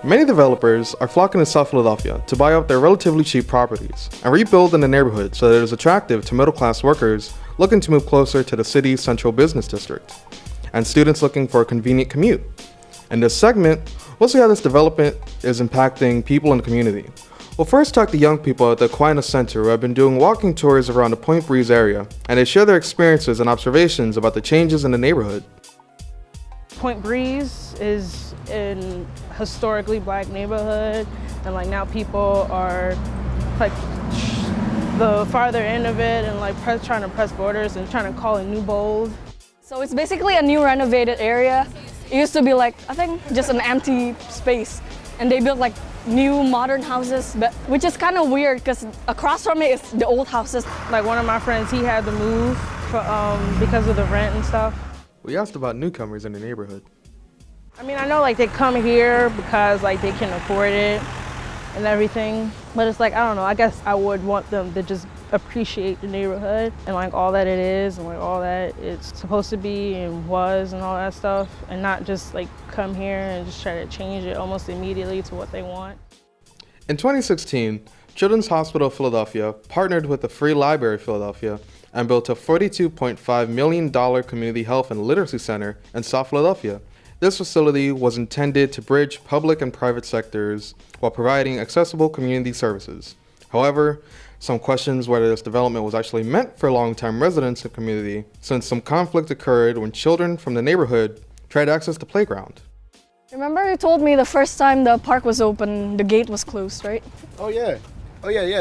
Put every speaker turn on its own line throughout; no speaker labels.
Many developers are flocking to South Philadelphia to buy up their relatively cheap properties and rebuild in the neighborhood so that it is attractive to middle-class workers looking to move closer to the city's central business district, and students looking for a convenient commute. In this segment, we'll see how this development is impacting people in the community. We'll first talk to young people at the Aquinas Center who have been doing walking tours around the Point Breeze area, and they share their experiences and observations about the changes in the neighborhood.
Point Breeze is an historically black neighborhood, and like now people are like the farther end of it and like trying to press borders and trying to call it New Bold.
So it's basically a new renovated area. It used to be like, I think, just an empty space, and they built like new modern houses, but which is kind of weird because across from it is the old houses.
Like one of my friends, he had to move because of the rent and stuff.
We asked about newcomers in the neighborhood.
I mean, I know like they come here because like they can afford it and everything, but it's like, I don't know, I guess I would want them to just appreciate the neighborhood and like all that it is and like all that it's supposed to be and was and all that stuff, and not just like come here and just try to change it almost immediately to what they want.
In 2016, Children's Hospital of Philadelphia partnered with the Free Library of Philadelphia and built a $42.5 million community health and literacy center in South Philadelphia. This facility was intended to bridge public and private sectors while providing accessible community services. However, some questions whether this development was actually meant for long-time residents of the community, since some conflict occurred when children from the neighborhood tried to access the playground.
Remember you told me the first time the park was open, the gate was closed, right?
Oh yeah,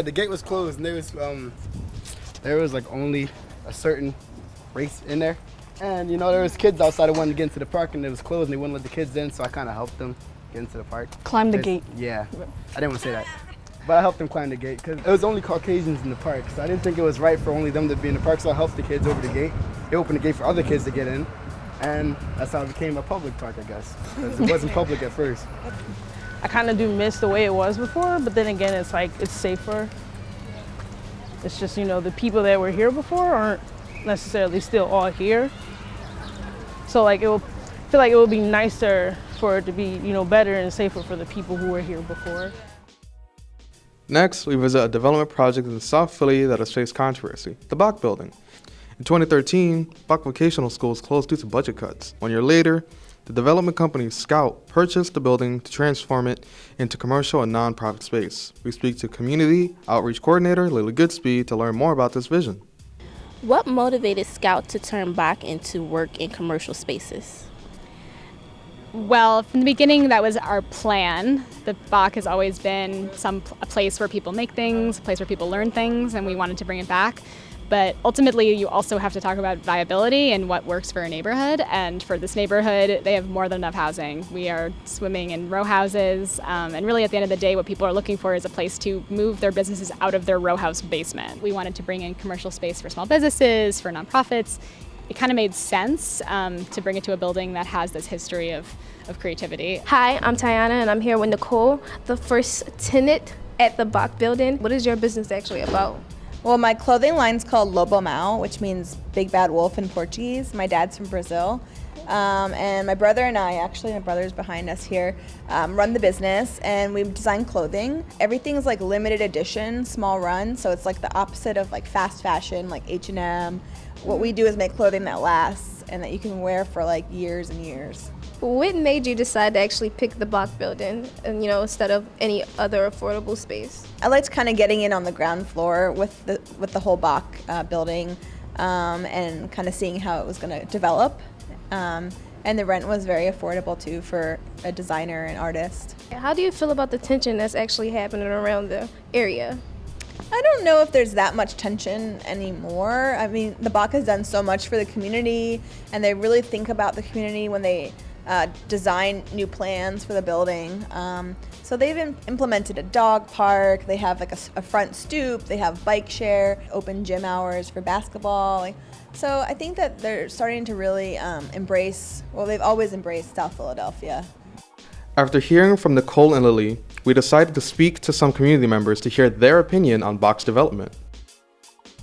the gate was closed and there was like only a certain race in there. And you know, there was kids outside that wanted to get into the park and it was closed and they wouldn't let the kids in, so I kind of helped them get into the park.
Climb the gate.
Yeah, I didn't want to say that. But I helped them climb the gate because it was only Caucasians in the park, so I didn't think it was right for only them to be in the park, so I helped the kids over the gate. They opened the gate for other kids to get in, and that's how it became a public park, I guess, because it wasn't public at first.
I kind of do miss the way it was before, but then again, it's like, it's safer. It's just, you know, the people that were here before aren't necessarily still all here. So like, I feel like it would be nicer for it to be, you know, better and safer for the people who were here before.
Next, we visit a development project in South Philly that has faced controversy, the Bok Building. In 2013, Bok Vocational Schools closed due to budget cuts. 1 year later, the development company Scout purchased the building to transform it into commercial and nonprofit space. We speak to Community Outreach Coordinator Lily Goodspeed to learn more about this vision.
What motivated Scout to turn Bok into work in commercial spaces?
Well, from the beginning, that was our plan. The Bok has always been a place where people make things, a place where people learn things, and we wanted to bring it back. But ultimately, you also have to talk about viability and what works for a neighborhood. And for this neighborhood, they have more than enough housing. We are swimming in row houses, and really at the end of the day, what people are looking for is a place to move their businesses out of their row house basement. We wanted to bring in commercial space for small businesses, for nonprofits. It kind of made sense to bring it to a building that has this history of creativity.
Hi, I'm Tiana and I'm here with Nicole, the first tenant at the Bok Building. What is your business actually about?
Well, my clothing line's called Lobo Mau, which means big bad wolf in Portuguese. My dad's from Brazil. And my brother and I, actually my brother's behind us here, run the business, and we design clothing. Everything's like limited edition, small run, so it's like the opposite of like fast fashion, like H&M. What we do is make clothing that lasts and that you can wear for like years and years.
What made you decide to actually pick the Bok Building and, instead of any other affordable space?
I liked kind of getting in on the ground floor with the whole Bok building and kind of seeing how it was going to develop. And the rent was very affordable too for a designer and artist.
How do you feel about the tension that's actually happening around the area?
I don't know if there's that much tension anymore. I mean, the Bok has done so much for the community, and they really think about the community when they design new plans for the building. So they've implemented a dog park, they have like a front stoop, they have bike share, open gym hours for basketball. So I think that they're starting to really they've always embraced South Philadelphia.
After hearing from Nicole and Lily, we decided to speak to some community members to hear their opinion on Bok's development.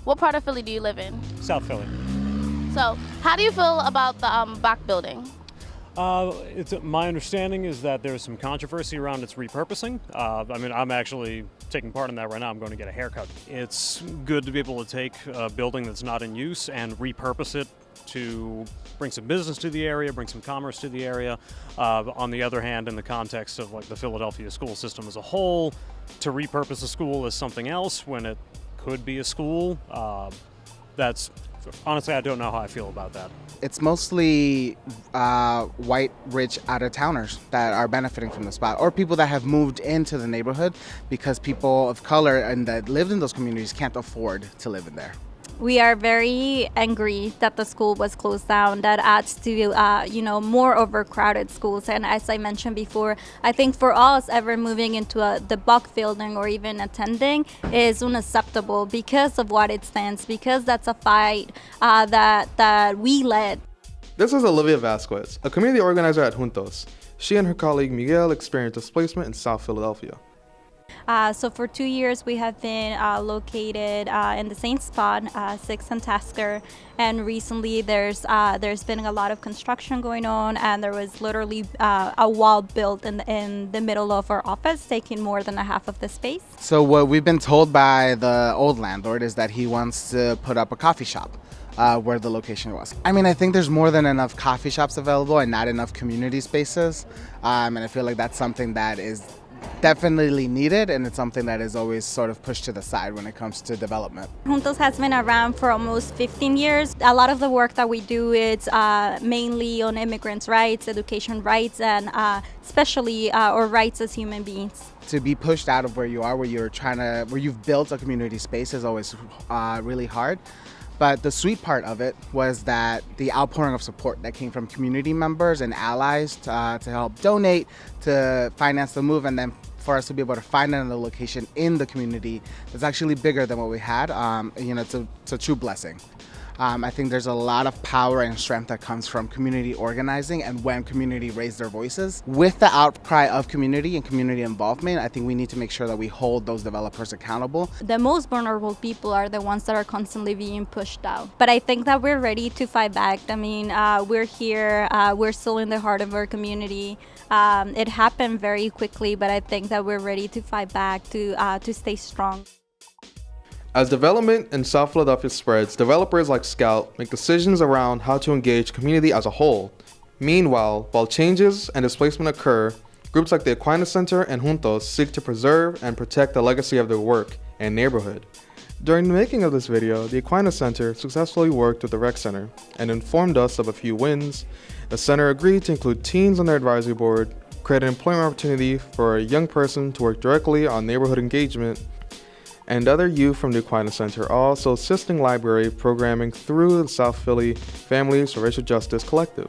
What part of Philly do you live in?
South Philly.
So, how do you feel about the Bok Building?
My understanding is that there's some controversy around its repurposing. I mean, I'm actually taking part in that right now. I'm going to get a haircut. It's good to be able to take a building that's not in use and repurpose it to bring some business to the area, bring some commerce to the area. On the other hand, in the context of like the Philadelphia school system as a whole, to repurpose a school as something else when it could be a school, that's honestly, I don't know how I feel about that.
It's mostly white, rich out-of-towners that are benefiting from the spot, or people that have moved into the neighborhood because people of color and that lived in those communities can't afford to live in there.
We are very angry that the school was closed down. That adds to, more overcrowded schools. And as I mentioned before, I think for us, ever moving into the Bok Building or even attending is unacceptable because of what it stands, because that's a fight that we led.
This is Olivia Vasquez, a community organizer at Juntos. She and her colleague Miguel experienced displacement in South Philadelphia.
So for 2 years, we have been located in the same spot, 6th and Tasker, and recently there's been a lot of construction going on, and there was literally a wall built in the middle of our office, taking more than a half of the space.
So what we've been told by the old landlord is that he wants to put up a coffee shop where the location was. I mean, I think there's more than enough coffee shops available and not enough community spaces, and I feel like that's something that is definitely needed, and it's something that is always sort of pushed to the side when it comes to development.
Juntos has been around for almost 15 years. A lot of the work that we do is mainly on immigrants' rights, education rights, and especially our rights as human beings.
To be pushed out of where you are, where you've built a community space is always really hard. But the sweet part of it was that the outpouring of support that came from community members and allies to help donate, to finance the move, and then for us to be able to find another location in the community that's actually bigger than what we had, it's a true blessing. I think there's a lot of power and strength that comes from community organizing and when community raise their voices. With the outcry of community and community involvement, I think we need to make sure that we hold those developers accountable.
The most vulnerable people are the ones that are constantly being pushed out. But I think that we're ready to fight back. I mean, we're here, we're still in the heart of our community. It happened very quickly, but I think that we're ready to fight back, to stay strong.
As development in South Philadelphia spreads, developers like Scout make decisions around how to engage community as a whole. Meanwhile, while changes and displacement occur, groups like the Aquinas Center and JUNTOS seek to preserve and protect the legacy of their work and neighborhood. During the making of this video, the Aquinas Center successfully worked with the Rec Center and informed us of a few wins. The center agreed to include teens on their advisory board, create an employment opportunity for a young person to work directly on neighborhood engagement, and other youth from the Aquinas Center are also assisting library programming through the South Philly Families for Racial Justice Collective.